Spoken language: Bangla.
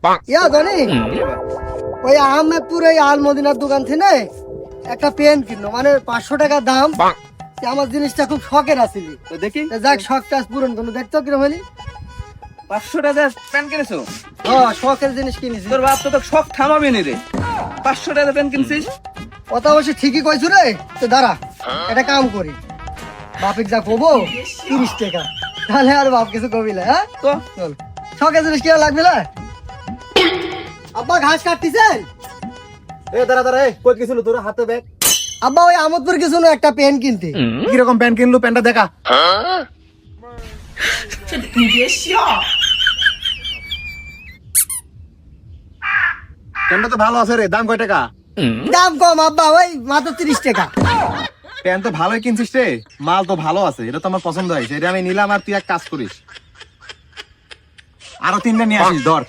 ইয়া জানি ওই আহমেদপুর এই আলমদিনার দোকান থেকে একটা পেন কিনলো, মানে 500 টাকা দাম। আমার জিনিসটা খুব শখের আছিল, তো দেখি যাক শখটা পূরণ করলো। দেখতো কিরম হলি? 500 টাকা প্যান্ট কিনেছো? শখের জিনিস কিনেছি। তোর বাপ তো শখ থামাবে নি রে। 500 টাকা প্যান্ট কিনছিস? কথা অবশ্য ঠিকই কইছো রে। তো দাঁড়া, একটা কাম করি, বাপিক যা কবো 30 টাকা, তাহলে আর বাপ কিছু কবি না। হ্যাঁ তো চল, শখের জিনিস কি আর লাগবে না? আব্বা ঘাস কাটতেছেন? দাঁড়া কই গেছিল তোর হাতে ব্যাগ? আব্বা ওই আমোদপুর কিছু না একটা পেন কিনতে। কিরকম প্যান্ট কিনলু? প্যান্টটা দেখা। প্যান্টটা তো ভালো আছে রে, দাম কয় টাকা? দাম কম আব্বা, ওই মাত্র 30 টাকা। প্যান্ট তো ভালোই কিনছিস রে, মাল তো ভালো আছে, এটা তো আমার পছন্দ হয়েছে, এটা আমি নিলাম। আর তুই এক কাজ করিস, আরো 3টা নিয়ে আসিস, ধর।